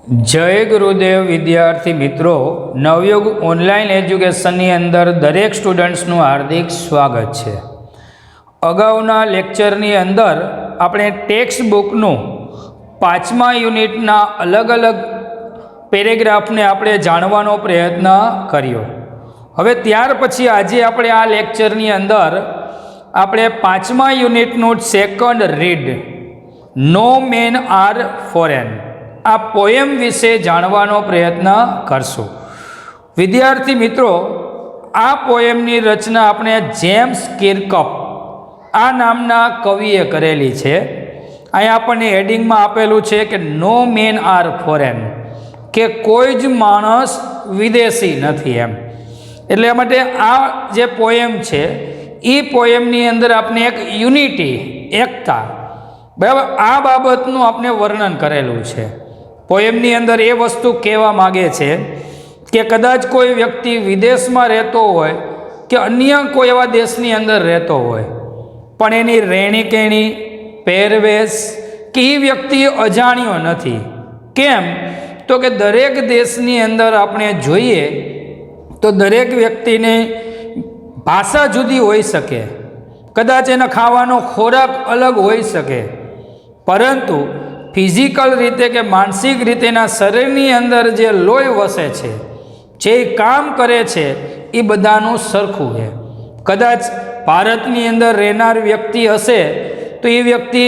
जय गुरुदेव विद्यार्थी मित्रों, नवयुग ऑनलाइन एज्युकेशनની અંદર દરેક સ્ટુડન્ટ્સનું હાર્દિક સ્વાગત છે। અગાઉના લેક્ચરની અંદર આપણે ટેક્સ્ટ બુકનું 5મા યુનિટના અલગ અલગ પેરેગ્રાફને આપણે જાણવાનો પ્રયત્ન કર્યો। હવે ત્યાર પછી આજે આપણે આ લેક્ચરની અંદર આપણે 5મા યુનિટનું સેકન્ડ રીડ નો મેન આર ફોરેન આ પોએમ વિશે જાણવાનો પ્રયત્ન કરશું। વિદ્યાર્થી મિત્રો, આ પોએમની રચના આપણે જેમ્સ કિર્કપ આ નામના કવિએ કરેલી છે। અહીંયા આપણને હેડિંગમાં આપેલું છે કે નો મેન આર ફોરેન, કે કોઈ જ માણસ વિદેશી નથી એમ। એટલે માટે આ જે પોએમ છે એ પોએમની અંદર આપણે એક યુનિટી, એકતા, બરાબર, આ બાબતનું આપણે વર્ણન કરેલું છે। પોએમની અંદર એ વસ્તુ કહેવા માગે છે કે કદાચ કોઈ વ્યક્તિ વિદેશમાં રહેતો હોય કે અન્ય કોઈ એવા દેશની અંદર રહેતો હોય, પણ એની રહેણી કહેણી, પહેરવેશ કે એ વ્યક્તિ અજાણ્યો નથી। કેમ? તો કે દરેક દેશની અંદર આપણે જોઈએ તો દરેક વ્યક્તિની ભાષા જુદી હોઈ શકે, કદાચ એના ખાવાનો ખોરાક અલગ હોઈ શકે, પરંતુ ફિઝિકલ રીતે કે માનસિક રીતેના શરીરની અંદર જે લોહી વસે છે, જે કામ કરે છે, એ બધાનું સરખું છે। કદાચ ભારતની અંદર રહેનાર વ્યક્તિ હશે તો એ વ્યક્તિ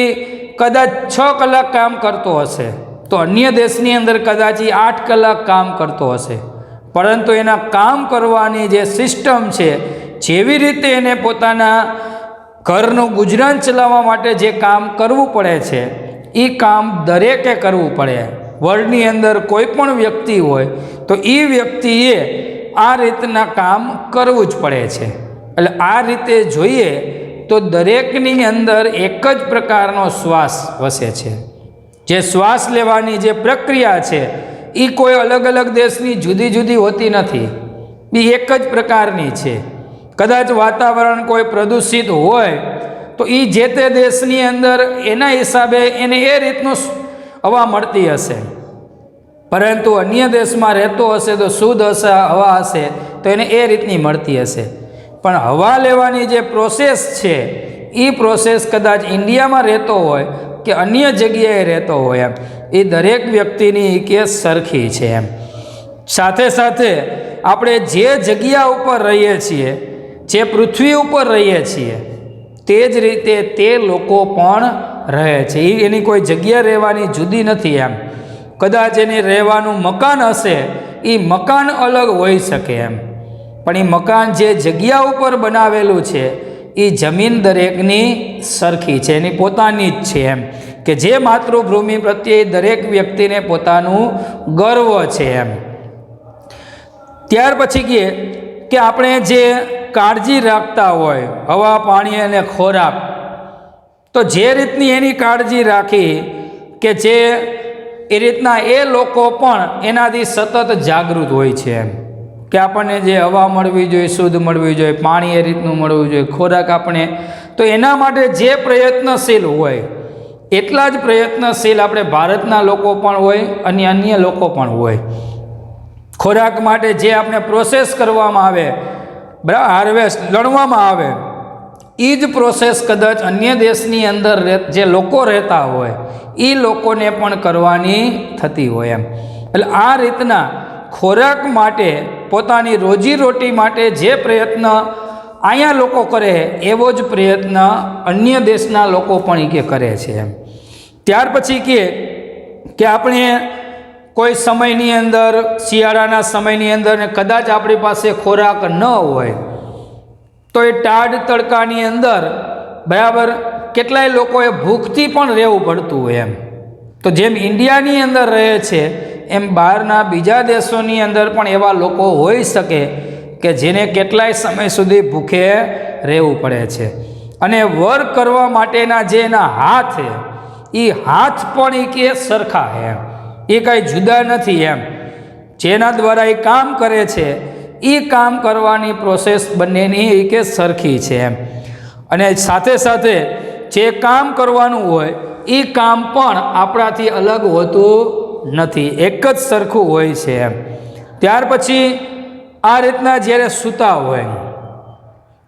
કદાચ 6 કલાક કામ કરતો હશે, તો અન્ય દેશની અંદર કદાચ એ 8 કલાક કામ કરતો હશે, પરંતુ એના કામ કરવાની જે સિસ્ટમ છે, જેવી રીતે એને પોતાના ઘરનું ગુજરાન ચલાવવા માટે જે કામ કરવું પડે છે એ કામ દરેકે કરવું પડે। વર્લ્ડની અંદર કોઈ પણ વ્યક્તિ હોય તો એ વ્યક્તિએ આ રીતના કામ કરવું જ પડે છે। એટલે આ રીતે જોઈએ તો દરેકની અંદર એક જ પ્રકારનો શ્વાસ વસે છે। જે શ્વાસ લેવાની જે પ્રક્રિયા છે એ કોઈ અલગ અલગ દેશની જુદી જુદી હોતી નથી, એ એક જ પ્રકારની છે। કદાચ વાતાવરણ કોઈ પ્રદૂષિત હોય તો એ જે તે દેશની અંદર એના હિસાબે એને એ રીતનું હવા મળતી હશે, પરંતુ અન્ય દેશમાં રહેતો હશે તો શુદ્ધ હવા હશે તો એને એ રીતની મળતી હશે। પણ હવા લેવાની જે પ્રોસેસ છે એ પ્રોસેસ કદાચ ઇન્ડિયામાં રહેતો હોય કે અન્ય જગ્યાએ રહેતો હોય, એ દરેક વ્યક્તિની કે સરખી છે એમ। સાથે સાથે આપણે જે જગ્યા ઉપર રહીએ છીએ, જે પૃથ્વી ઉપર રહીએ છીએ, તે જ રીતે તે લોકો પણ રહે છે। એની કોઈ જગ્યા રહેવાની જુદી નથી એમ। કદાચ એને રહેવાનું મકાન હશે, એ મકાન અલગ હોઈ શકે એમ, પણ એ મકાન જે જગ્યા ઉપર બનાવેલું છે એ જમીન દરેકની સરખી છે, એની પોતાની જ છે એમ, કે જે માતૃભૂમિ પ્રત્યે દરેક વ્યક્તિને પોતાનું ગર્વ છે એમ। ત્યાર પછી કે આપણે જે કાળજી રાખતા હોય હવા, પાણી અને ખોરાક, તો જે રીતની એની કાળજી રાખી કે જે એ રીતના એ લોકો પણ એનાથી સતત જાગૃત હોય છે એમ, કે આપણને જે હવા મળવી જોઈએ, શુદ્ધ મળવી જોઈએ, પાણી એ રીતનું મળવું જોઈએ, ખોરાક આપણે, તો એના માટે જે પ્રયત્નશીલ હોય એટલા જ પ્રયત્નશીલ આપણે ભારતના લોકો પણ હોય અને અન્ય લોકો પણ હોય। ખોરાક માટે જે આપણે પ્રોસેસ કરવામાં આવે, બરાબર, હાર્વેસ્ટ લણવામાં આવે, એ જ પ્રોસેસ કદાચ અન્ય દેશની અંદર જે લોકો રહેતા હોય એ લોકોને પણ કરવાની થતી હોય એમ। એટલે આ રીતના ખોરાક માટે, પોતાની રોજીરોટી માટે જે પ્રયત્ન અહીંયા લોકો કરે એવો જ પ્રયત્ન અન્ય દેશના લોકો પણ કે કરે છે એમ। ત્યાર પછી કે આપણે કોઈ સમયની અંદર, શિયાળાના સમયની અંદર કદાચ આપણી પાસે ખોરાક ન હોય તો એ ટાઢ તડકાની અંદર, બરાબર, કેટલાય લોકોએ ભૂખથી પણ રહેવું પડતું હોય એમ। તો જેમ ઇન્ડિયાની અંદર રહે છે એમ બહારના બીજા દેશોની અંદર પણ એવા લોકો હોઈ શકે કે જેને કેટલાય સમય સુધી ભૂખે રહેવું પડે છે। અને વર્ક કરવા માટેના જે એના હાથ, એ હાથ પણ એ કે સરખા એમ, એ કાંઈ જુદા નથી એમ। જેના દ્વારા એ કામ કરે છે એ કામ કરવાની પ્રોસેસ બંનેની એ કે સરખી છે એમ। અને સાથે સાથે જે કામ કરવાનું હોય એ કામ પણ આપણાથી અલગ હોતું નથી, એક જ સરખું હોય છે એમ. ત્યાર પછી આ રીતના જ્યારે સૂતા હોય,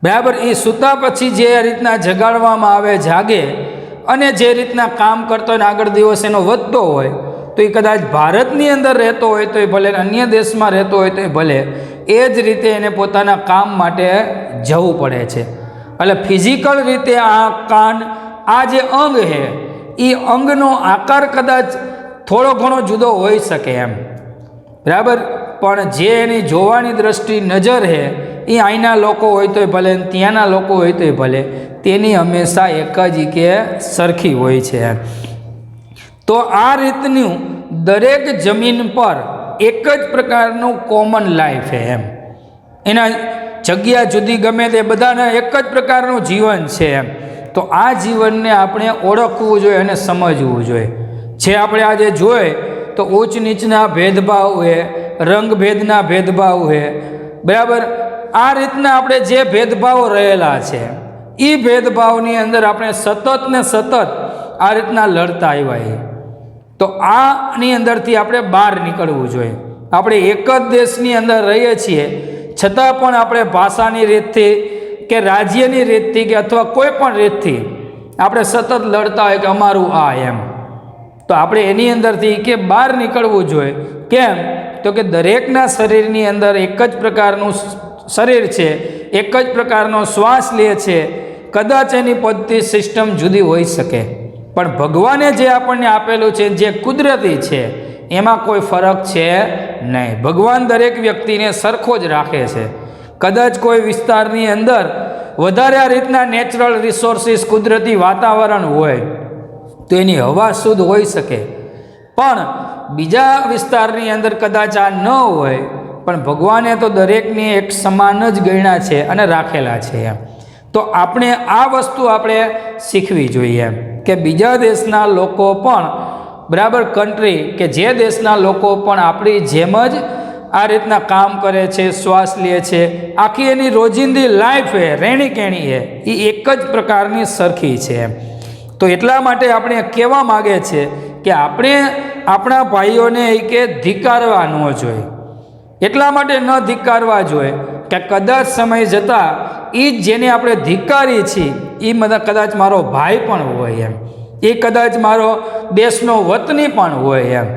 બરાબર, એ સૂતા પછી જે રીતના જગાડવામાં આવે, જાગે, અને જે રીતના કામ કરતો હોય ને આગળ દિવસ એનો વધતો હોય, તો એ કદાચ ભારતની અંદર રહેતો હોય તો એ ભલે, અન્ય દેશમાં રહેતો હોય તો એ ભલે, એ જ રીતે એને પોતાના કામ માટે જવું પડે છે. એટલે ફિઝિકલ રીતે આ કાન, આ જે અંગ છે એ અંગનો આકાર કદાચ થોડો ઘણો જુદો હોઈ શકે એમ, બરાબર, પણ જે એની જોવાની દ્રષ્ટિ, નજર છે એ અહીંના લોકો હોય તોય ભલે, ત્યાંના લોકો હોય તોય ભલે, તેની હંમેશા એક જ કે સરખી હોય છે એમ. તો આ રીતનું દરેક જમીન પર એક જ પ્રકારનું કોમન લાઈફ છે એમ. એના જગ્યા જુદી ગમે તે, બધાના એક જ પ્રકારનું જીવન છે એમ. તો આ જીવનને આપણે ઓળખવું જોઈએ અને સમજવું જોઈએ. જે આપણે આજે જોઈએ તો ઊંચ નીચના ભેદભાવ છે, રંગભેદના ભેદભાવ છે, બરાબર, આ રીતના આપણે જે ભેદભાવો રહેલા છે એ ભેદભાવની અંદર આપણે સતત ને સતત આ રીતના લડતા આવ્યા. તો આની અંદરથી આપણે બહાર નીકળવું જોઈએ. આપણે એક જ દેશની અંદર રહીએ છીએ છતાં પણ આપણે ભાષાની રીતથી કે રાજ્યની રીતથી કે અથવા કોઈ પણ રીતથી આપણે સતત લડતા હોય કે અમારું આ એમ. તો આપણે એની અંદરથી કે બહાર નીકળવું જોઈએ. કેમ? તો કે દરેકના શરીરની અંદર એક જ પ્રકારનું શરીર છે, એક જ પ્રકારનો શ્વાસ લે છે. કદાચ એની પદ્ધતિ સિસ્ટમ જુદી હોઈ શકે, પણ ભગવાને જે આપણને આપેલું છે, જે કુદરતી છે, એમાં કોઈ ફરક છે નહીં. ભગવાન દરેક વ્યક્તિને સરખો જ રાખે છે. કદાચ કોઈ વિસ્તારની અંદર વધારે આ રીતના નેચરલ રિસોર્સિસ, કુદરતી વાતાવરણ હોય તો એની હવા શુદ્ધ હોઈ શકે, પણ બીજા વિસ્તારની અંદર કદાચ આ ન હોય. પણ ભગવાને તો દરેકને એક સમાન જ ગણ્યા છે અને રાખેલા છે એમ. તો આપણે આ વસ્તુ આપણે શીખવી જોઈએ એમ, કે બીજા દેશના લોકો પણ, બરાબર, કન્ટ્રી કે જે દેશના લોકો પણ આપણી જેમ જ આ રીતના કામ કરે છે, શ્વાસ લે છે, આખી એની રોજિંદી લાઈફ છે, રહેણી કહેણી છે, એ એક જ પ્રકારની સરખી છે એમ. તો એટલા માટે આપણે કહેવા માગે છે કે આપણે આપણા ભાઈઓને એ કે ધિક્કારવા ન જોઈએ. એટલા માટે ન ધિક્કારવા જોઈએ કે કદાચ સમય જતાં એ જ જેને આપણે ધિક્કારીએ છીએ એ કદાચ મારો ભાઈ પણ હોય એમ, એ કદાચ મારો દેશનો વતની પણ હોય એમ,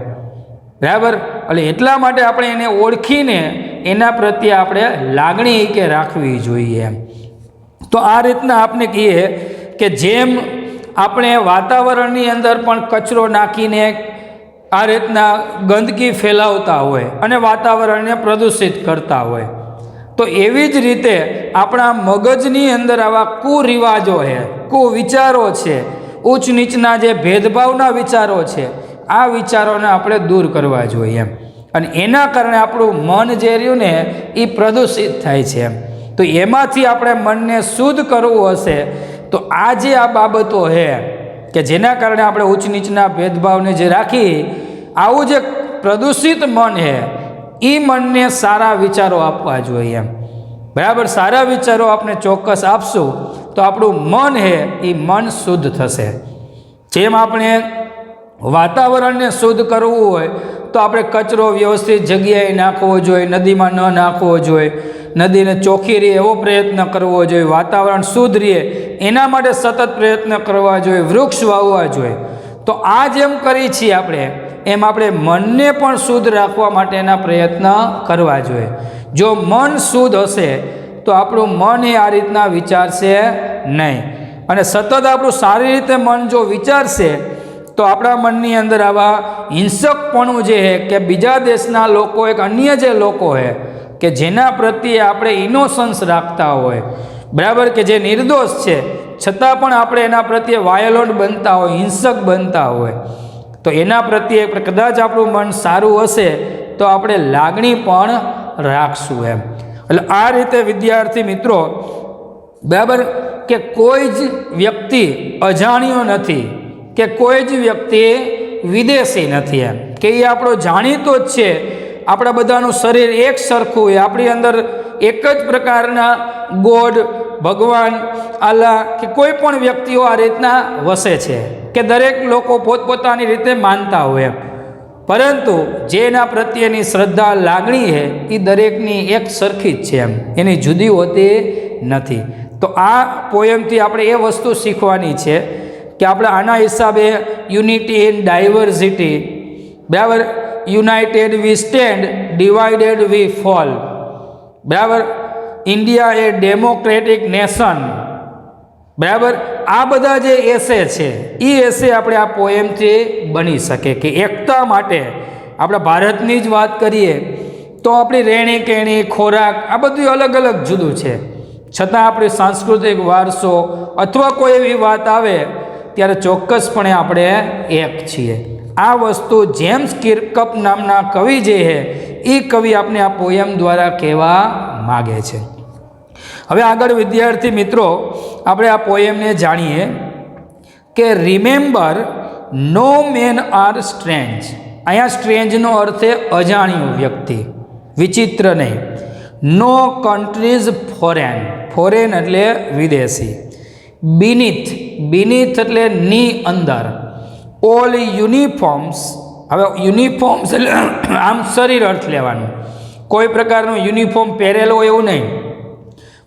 બરાબર. એટલે એટલા માટે આપણે એને ઓળખીને એના પ્રત્યે આપણે લાગણી કે રાખવી જોઈએ એમ. તો આ રીતના આપણે કહીએ કે જેમ આપણે વાતાવરણની અંદર પણ કચરો નાખીને આ રીતના ગંદકી ફેલાવતા હોય અને વાતાવરણને પ્રદૂષિત કરતા હોય, તો એવી જ રીતે આપણા મગજની અંદર આવા કુરિવાજો છે, કુવિચારો છે, ઉચ્ચ નીચના જે ભેદભાવના વિચારો છે, આ વિચારોને આપણે દૂર કરવા જોઈએ એમ. અને એના કારણે આપણું મન જે રહ્યું ને એ પ્રદૂષિત થાય છે એમ. તો એમાંથી આપણે મનને શુદ્ધ કરવું હશે તો આ જે આ બાબતો છે કે જેના કારણે આપણે ઉચ્ચ નીચના ભેદભાવને જે રાખી, આવું જે પ્રદૂષિત મન છે એ મનને સારા વિચારો આપવા જોઈએ એમ, બરાબર. સારા વિચારો આપણે ચોક્કસ આપશું તો આપણું મન છે એ મન શુદ્ધ થશે. જેમ આપણે વાતાવરણને શુદ્ધ કરવું હોય તો આપણે કચરો વ્યવસ્થિત જગ્યાએ નાખવો જોઈએ, નદીમાં ન નાખવો જોઈએ, નદીને ચોખ્ખી રહે એવો પ્રયત્ન કરવો જોઈએ, વાતાવરણ શુદ્ધ રહે એના માટે સતત પ્રયત્ન કરવા જોઈએ, વૃક્ષ વાવવા જોઈએ. તો આ જેમ કરી છીએ આપણે, એમ આપણે મનને પણ શુદ્ધ રાખવા માટેના પ્રયત્ન કરવા જોઈએ. જો મન શુદ્ધ હશે તો આપણું મન એ આ રીતના વિચારશે નહીં, અને સતત આપણું સારી રીતે મન જો વિચારશે તો આપણા મનની અંદર આવા હિંસકપણું જે છે કે બીજા દેશના લોકો, એક અન્ય જે લોકો છે કે જેના પ્રત્યે આપણે ઇનોસન્સ રાખતા હોય, બરાબર, કે જે નિર્દોષ છે છતાં પણ આપણે એના પ્રત્યે વાયોલન્ટ બનતા હોય, હિંસક બનતા હોય, તો એના પ્રત્યે કદાચ આપણું મન સારું હશે તો આપણે લાગણી પણ રાખશું એમ. એટલે આ રીતે વિદ્યાર્થી મિત્રો, બરાબર, કે કોઈ જ વ્યક્તિ અજાણ્યો નથી, કે કોઈ જ વ્યક્તિ વિદેશી નથી એમ, કે એ આપણો જાણીતો જ છે. આપણા બધાનું શરીર એક સરખું હોય, આપણી અંદર એક જ પ્રકારના ગોડ, ભગવાન, આલ્લા કે કોઈ પણ વ્યક્તિઓ આ રીતના વસે છે કે દરેક લોકો પોતપોતાની રીતે માનતા હોય એમ. પરંતુ જેના પ્રત્યેની શ્રદ્ધા લાગણી છે એ દરેકની એક સરખી જ છે, એમ એની જુદી હોતી નથી. તો આ પોયમથી આપણે એ વસ્તુ શીખવાની છે કે આપણે આના હિસાબે યુનિટી ઇન ડાયવર્સિટી, બરાબર, united we stand, divided we fall, બરાબર, ઇન્ડિયા એ ડેમોક્રેટિક નેશન, બરાબર, આ બધા જે એસે છે એ એસે આપણે આ પોએમથી બની શકે કે એકતા માટે. આપણે ભારતની જ વાત કરીએ તો આપણી રહેણી કહેણી, ખોરાક આ બધું અલગ અલગ જુદું છે, છતાં આપણી સાંસ્કૃતિક વારસો અથવા કોઈ એવી વાત આવે ત્યારે ચોક્કસપણે આપણે એક છીએ. આ વસ્તુ જેમ્સ કિર્કપ નામના કવિ જે છે એ કવિ આપણે આ પોયમ દ્વારા કહેવા માગે છે. હવે આગળ વિદ્યાર્થી મિત્રો આપણે આ પોયમને જાણીએ કે remember no men are strange. અહીંયા સ્ટ્રેન્જનો અર્થ છે અજાણ્યું વ્યક્તિ, વિચિત્ર નહીં. નો કન્ટ્રીઝ ફોરેન, ફોરેન એટલે વિદેશી. બીનીથ, બીનીથ એટલે ની અંદર. ઓલ યુનિફોર્મ્સ, હવે યુનિફોર્મ્સ એટલે આમ શરીર અર્થ લેવાનું, કોઈ પ્રકારનું યુનિફોર્મ પહેરેલો હોય એવું નહીં,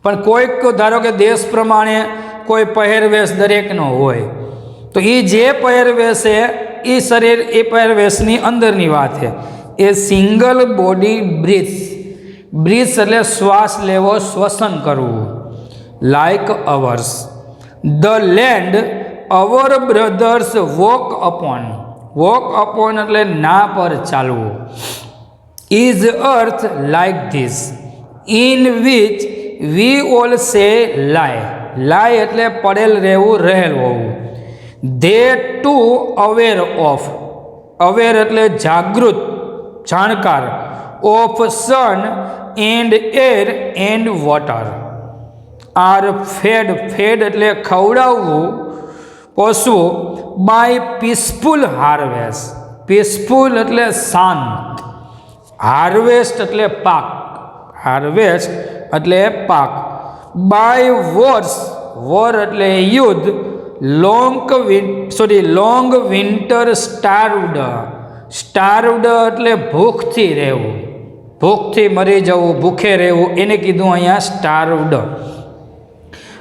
પણ કોઈક ધારો કે દેશ પ્રમાણે કોઈ પહેરવેશ દરેકનો હોય, તો એ જે પહેરવેશ છે એ શરીર એ પહેરવેશની અંદરની વાત છે. A single body breath, breath એટલે શ્વાસ લેવો, શ્વસન કરવું. Like ours, the land our brothers walk upon, walk upon એટલે ના પર ચાલવું. Is earth like this, in which we all say lie, lie એટલે પડેલ રહેવું, રહેલ હોવું. They too aware of, aware એટલે જાગૃત, જાણકાર, of sun and air and water. Are fed, fed એટલે ખવડાવવું પશુ, બાય પીસફુલ હાર્વેસ્ટ, પીસફુલ એટલે શાંત, હાર્વેસ્ટ એટલે પાક, હાર્વેસ્ટ એટલે પાક. બાય વોર્સ, વોર એટલે યુદ્ધ, લોંગ વિન્ટર સ્ટાર્વડ, સ્ટાર્વડ એટલે ભૂખથી રહેવું, ભૂખથી મરી જવું, ભૂખે રહેવું, એને કીધું અહીંયા સ્ટાર્વડ.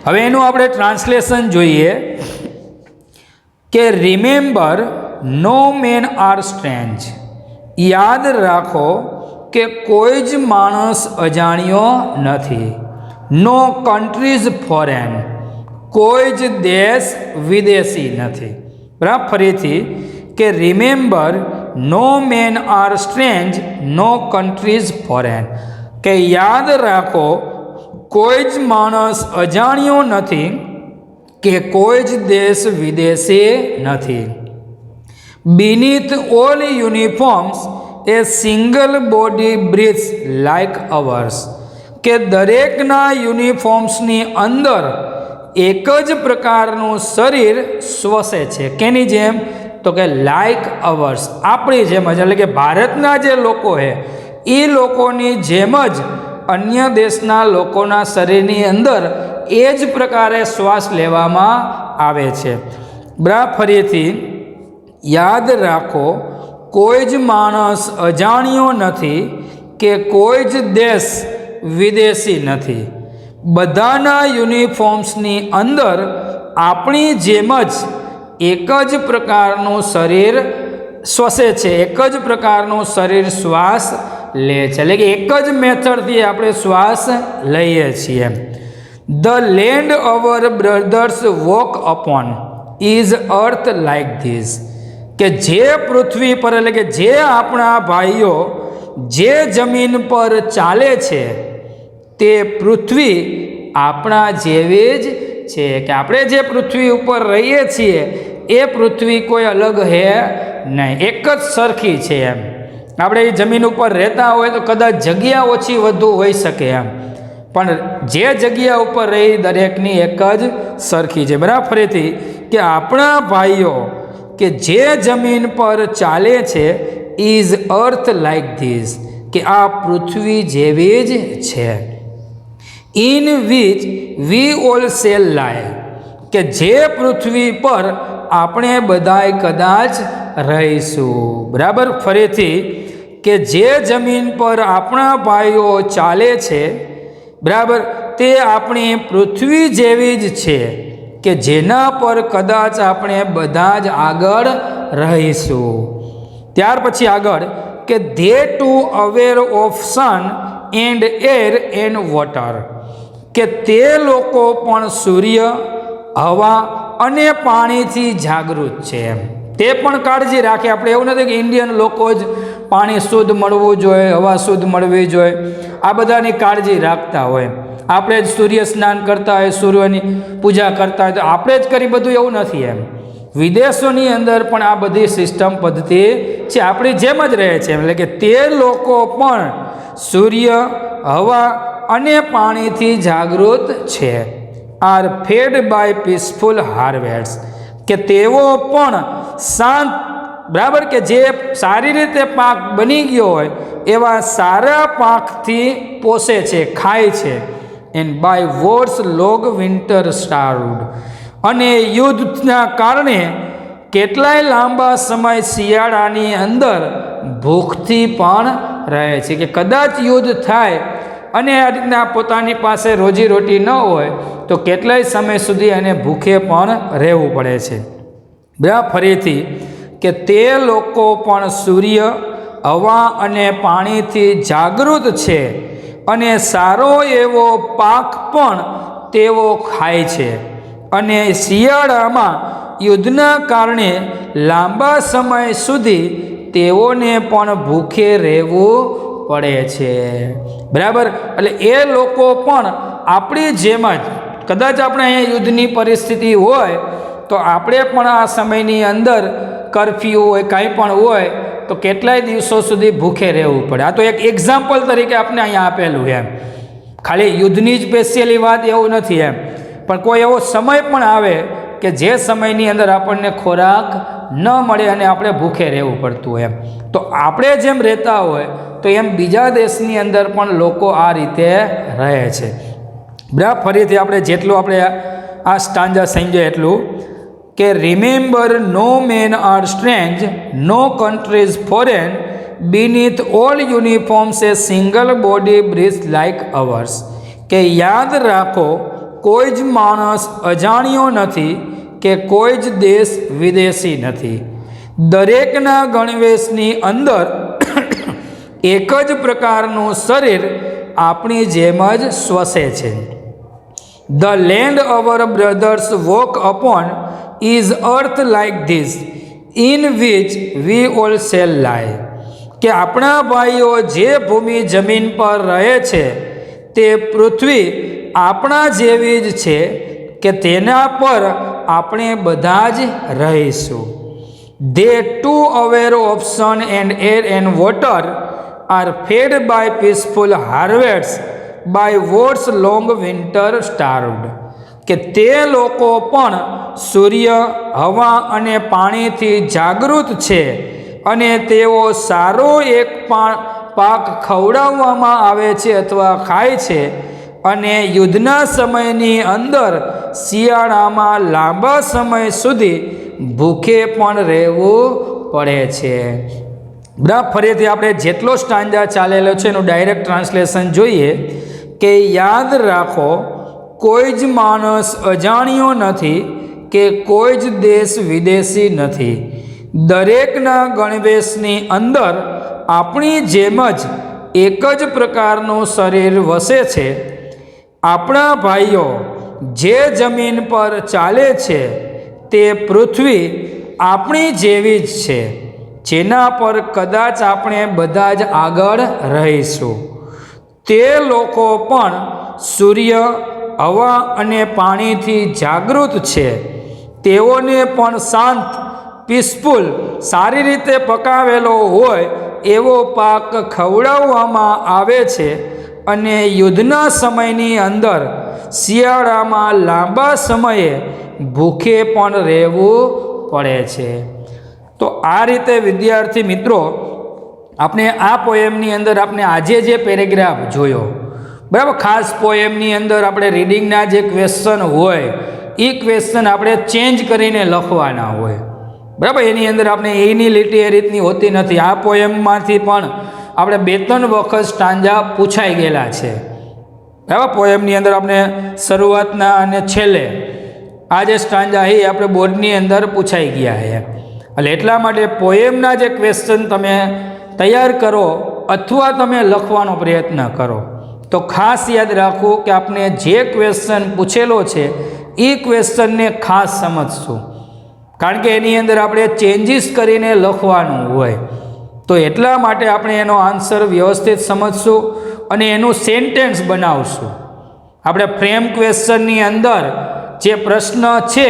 હવે એનું આપણે ટ્રાન્સલેશન જોઈએ કે remember no men are strange, યાદ રાખો કે કોઈ જ માણસ અજાણ્યો નથી. નો કન્ટ્રીઝ ફોરેન, કોઈ જ દેશ વિદેશી નથી. બરાબર, ફરીથી કે remember no men are strange, no countries foreign, કે યાદ રાખો કોઈ જ માણસ અજાણ્યો નથી કે કોઈ જ દેશ વિદેશી નથી. બીનીથ all uniforms a single body બ્રીથ્સ like ours, કે દરેકના યુનિફોર્મ્સની અંદર એક જ પ્રકારનું શરીર શ્વસે છે. કેની જેમ? તો કે લાઇક અવર્સ, આપણી જેમ જ, એટલે કે ભારતના જે લોકો છે એ લોકોની જેમ જ અન્ય દેશના લોકોના શરીરની અંદર એ જ પ્રકારે શ્વાસ લેવામાં આવે છે. બરાબર, ફરીથી યાદ રાખો કોઈ જ માણસ અજાણ્યો નથી કે કોઈ જ દેશ વિદેશી નથી. બધાના યુનિફોર્મ્સની અંદર આપણી જેમ જ એક જ પ્રકારનું શરીર શ્વસે છે, એક જ પ્રકારનું શરીર શ્વાસ લે છે, એટલે કે એક જ મેથડથી આપણે શ્વાસ લઈએ છીએ. The land our brothers walk upon is earth like this, કે જે પૃથ્વી પર, એટલે કે જે આપણા ભાઈઓ જે જમીન પર ચાલે છે તે પૃથ્વી આપણા જેવી જ છે, કે આપણે જે પૃથ્વી ઉપર રહીએ છીએ એ પૃથ્વી કોઈ અલગ હે નહીં, એક જ સરખી છે. એમ આપણે એ જમીન ઉપર રહેતા હોય તો કદાચ જગ્યા ઓછી વધુ હોઈ શકે એમ, પણ જે જગ્યા ઉપર રહી દરેકની એક જ સરખી છે. બરાબર, ફરીથી કે આપણા ભાઈઓ કે જે જમીન પર ચાલે છે ઇઝ અર્થ લાઇક ધીસ, કે આ પૃથ્વી જેવી જ છે. In which we all shall lie, કે જે પૃથ્વી પર આપણે બધાય કદાચ રહીશું. બરાબર. ફરીથી કે જે જમીન પર આપણા ભાઈઓ ચાલે છે, બરાબર, તે આપણી પૃથ્વી જેવી જ છે કે જેના પર કદાચ આપણે બધા જ આગળ રહીશું. ત્યાર પછી આગળ કે they too aware of sun and air and water, કે તે લોકો પણ સૂર્ય, હવા અને પાણીથી જાગૃત છે. તે પણ કાળજી રાખે. આપણે એવું નથી કે ઇન્ડિયન લોકો જ પાણી શુદ્ધ મળવું જોઈએ, હવા શુદ્ધ મળવી જોઈએ, આ બધાની કાળજી રાખતા હોય. આપણે જ સૂર્ય સ્નાન કરતા હોય, સૂર્યની પૂજા કરતા હોય, તો આપણે જ કરી બધું એવું નથી. વિદેશોની અંદર પણ આ બધી સિસ્ટમ પદ્ધતિ છે, આપણી જેમ જ રહે છે. એટલે કે તે લોકો પણ સૂર્ય, હવા અને પાણીથી જાગૃત છે. Are fed by peaceful harvest, કે તેઓ પણ શાંત, બરાબર, કે જે સારી રીતે પાક બની ગયો હોય એવા સારા પાકથી પોષે છે, ખાય છે. And by wars long winter starved, અને યુદ્ધના કારણે કેટલાય લાંબા સમય શિયાળાની અંદર ભૂખથી પણ રહે છે. કે કદાચ યુદ્ધ થાય અને આ રીતના પોતાની પાસે રોજીરોટી ન હોય તો કેટલાય સમય સુધી એને ભૂખે પણ રહેવું પડે છે. બરાબર. ફરીથી કે તે લોકો પણ સૂર્ય, હવા અને પાણીથી જાગૃત છે અને સારો એવો પાક પણ તેઓ ખાય છે. અને શિયાળામાં યુદ્ધના કારણે લાંબા સમય સુધી તેઓને પણ ભૂખે રહેવું પડે છે. બરાબર. એટલે એ લોકો પણ આપણી જેમ જ, કદાચ આપણે અહીંયા યુદ્ધની પરિસ્થિતિ હોય તો આપણે પણ આ સમયની અંદર કરફ્યુ હોય, કાંઈ પણ હોય તો કેટલાય દિવસો સુધી ભૂખે રહેવું પડે. આ તો એક એક્ઝામ્પલ તરીકે આપણે અહીંયા આપેલું. ખાલી યુદ્ધની જ સ્પેશિયલી વાત એવું નથી. પણ કોઈ એવો સમય પણ આવે કે જે સમયની અંદર આપણને ખોરાક ન મળે અને આપણે ભૂખે રહેવું પડતું. તો આપણે જેમ રહેતા હોય તો એમ બીજા દેશની અંદર પણ લોકો આ રીતે રહે છે. બરાબર. ફરીથી આપણે જેટલું આપણે આ સ્ટાન્જા સમજે એટલું, કે remember no men are strange, no countries foreign, beneath all uniforms a single body breathe like ours, કે યાદ રાખો કોઈ જ માણસ અજાણ્યો નથી કે કોઈ જ દેશ વિદેશી નથી. દરેકના ગણવેશની અંદર એક જ પ્રકારનું શરીર આપણી જેમ જ શ્વસે છે. The land our brothers walk upon is earth like this, in which we all shall lie, કે આપણા ભાઈઓ જે ભૂમિ જમીન પર રહે છે તે પૃથ્વી આપણા જેવી જ છે કે તેના પર આપણે બધા જ રહીશું. They too aware of sun and air and water are fed by peaceful harvest by wars long winter starved, કે તે લોકો પણ સૂર્ય, હવા અને પાણીથી જાગૃત છે અને તેઓ સારો એક પાક ખવડાવવામાં આવે છે અથવા ખાય છે. અને યુદ્ધના સમયની અંદર શિયાળામાં લાંબા સમય સુધી ભૂખે પણ રહેવું પડે છે. બરાબર. ફરીથી આપણે જેટલો સ્ટાન્જા ચાલેલો છે એનું ડાયરેક્ટ ટ્રાન્સલેશન જોઈએ, કે યાદ રાખો કોઈ જ માણસ અજાણ્યો નથી કે કોઈ જ દેશ વિદેશી નથી. દરેકના ગણવેશની અંદર આપણી જેમ જ એક જ પ્રકારનું શરીર વસે છે. આપણા ભાઈઓ જે જમીન પર ચાલે છે તે પૃથ્વી આપણી જેવી જ છે જેના પર કદાચ આપણે બધા જ આગળ રહીશું. તે લોકો પણ સૂર્ય, હવા અને પાણીથી જાગૃત છે. તેઓને પણ શાંત, પીસફુલ, સારી રીતે પકાવેલો હોય એવો પાક ખવડાવવામાં આવે છે. અને યુદ્ધના સમયની અંદર શિયાળામાં લાંબા સમયે ભૂખે પણ રહેવું પડે છે. તો આ રીતે વિદ્યાર્થી મિત્રો આપણે આ પોએમની અંદર આપણે આજે જે પેરેગ્રાફ જોયો, બરાબર, ખાસ પોએમની અંદર આપણે રીડિંગના જે ક્વેશ્ચન હોય એ ક્વેશ્ચન આપણે ચેન્જ કરીને લખવાના હોય. બરાબર. એની અંદર આપણે એની લીટી એ રીતની હોતી નથી. આ પોએમમાંથી પણ આપણે 2-3 વખત સ્ટાન્જા પૂછાઈ ગયેલા છે. બરાબર. પોએમની અંદર આપણે શરૂઆતના અને છેલ્લે આ જે સ્ટાન્જા છે એ આપણે બોર્ડની અંદર પૂછાઈ ગયા છે. એટલે એટલા માટે પોએમના જે ક્વેશ્ચન તમે તૈયાર કરો અથવા તમે લખવાનો પ્રયત્ન કરો તો ખાસ યાદ રાખો કે આપણે જે ક્વેશ્ચન પૂછેલો છે એ ક્વેશ્ચનને ખાસ સમજશું, કારણ કે એની અંદર આપણે ચેન્જીસ કરીને લખવાનું હોય. તો એટલા માટે આપણે એનો આન્સર વ્યવસ્થિત સમજશું અને એનું સેન્ટેન્સ બનાવશું. આપણે ફ્રેમ ક્વેશ્ચનની અંદર જે પ્રશ્ન છે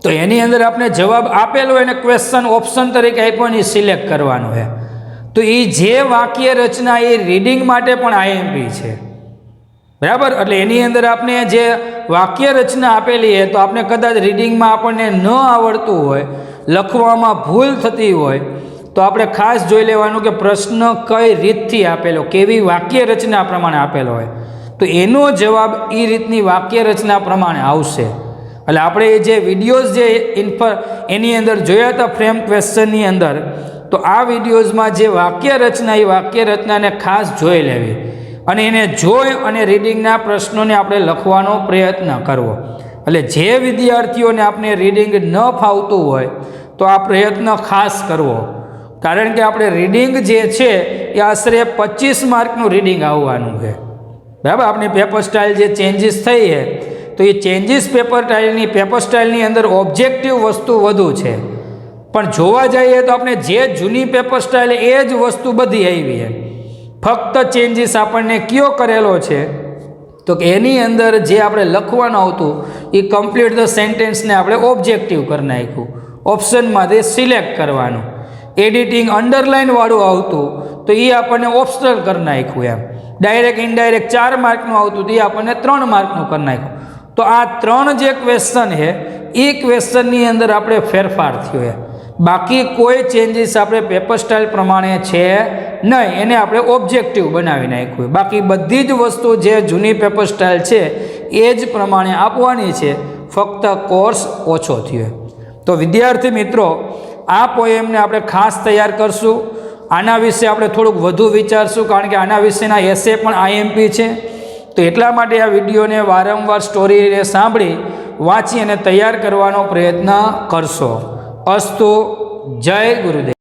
તો એની અંદર આપણે જવાબ આપેલો એને ક્વેશ્ચન ઓપ્શન તરીકે આપ્યો ને સિલેક્ટ કરવાનું છે. તો એ જે વાક્ય રચના એ રીડિંગ માટે પણ આઈએમપી છે. બરાબર. એટલે એની અંદર આપણે જે વાક્ય રચના આપેલી છે તો આપણે કદાચ રીડિંગમાં આપણને ન આવડતું હોય, લખવામાં ભૂલ થતી હોય તો આપણે ખાસ જોઈ લેવાનું કે પ્રશ્ન કઈ રીતથી આપેલો, કેવી વાક્ય રચના પ્રમાણે આપેલો હોય તો એનો જવાબ એ રીતની વાક્ય રચના પ્રમાણે આવશે. એટલે આપણે જે વિડીયોઝ જે એની અંદર જોયા હતા ફ્રેમ ક્વેશ્ચનની અંદર, તો આ વિડીયોઝમાં જે વાક્ય રચના એ વાક્ય રચનાને ખાસ જોઈ લેવી અને એને જોઈ અને રીડિંગના પ્રશ્નોને આપણે લખવાનો પ્રયત્ન કરવો. એટલે જે વિદ્યાર્થીઓને આપણે રીડિંગ ન ફાવતું હોય તો આ પ્રયત્ન ખાસ કરવો, કારણ કે આપણે રીડિંગ જે છે એ આશરે 25 માર્કનું રીડિંગ આવવાનું છે. બરાબર. આપણી પેપર સ્ટાઇલ જે ચેન્જીસ થઈ છે તો એ ચેન્જીસ પેપર સ્ટાઇલની અંદર ઓબ્જેક્ટિવ વસ્તુ વધુ છે, પણ જોવા જઈએ તો આપણે જે જૂની પેપર સ્ટાઇલ એ જ વસ્તુ બધી આવી છે. ફક્ત ચેન્જીસ આપણને કયો કરેલો છે તો કે એની અંદર જે આપણે લખવાનું આવતું એ કમ્પ્લીટ ધ સેન્ટેન્સને આપણે ઓબ્જેક્ટિવ કરી નાખ્યું, ઓપ્શનમાંથી સિલેક્ટ કરવાનું. એડિટિંગ અંડરલાઇનવાળું આવતું તો એ આપણને ઓપ્શનલ કરી નાખ્યું. એમ ડાયરેક્ટ ઇનડાયરેક્ટ 4 માર્કનું આવતું તો એ આપણને 3 માર્કનું કરી નાખ્યું. તો આ 3 જે ક્વેશ્ચન છે એ ક્વેશ્ચનની અંદર આપણે ફેરફાર થયો છે. બાકી કોઈ ચેન્જીસ આપણે પેપર સ્ટાઇલ પ્રમાણે છે નહીં, એને આપણે ઓબ્જેક્ટિવ બનાવી નાખ્યું. બાકી બધી જ વસ્તુ જે જૂની પેપર સ્ટાઇલ છે એ જ પ્રમાણે આપવાની છે, ફક્ત કોર્સ ઓછો થયો. તો વિદ્યાર્થી મિત્રો, આ પોએમને આપણે ખાસ તૈયાર કરશું. આના વિશે આપણે થોડુંક વધુ વિચારશું, કારણ કે આના વિશેના એસે પણ આઈએમપી છે. તો એટલા માટે આ વિડીયોને વારંવાર સ્ટોરીને સાંભળી વાંચી અને તૈયાર કરવાનો પ્રયત્ન કરશો. અસ્તુ. જય ગુરુદેવ.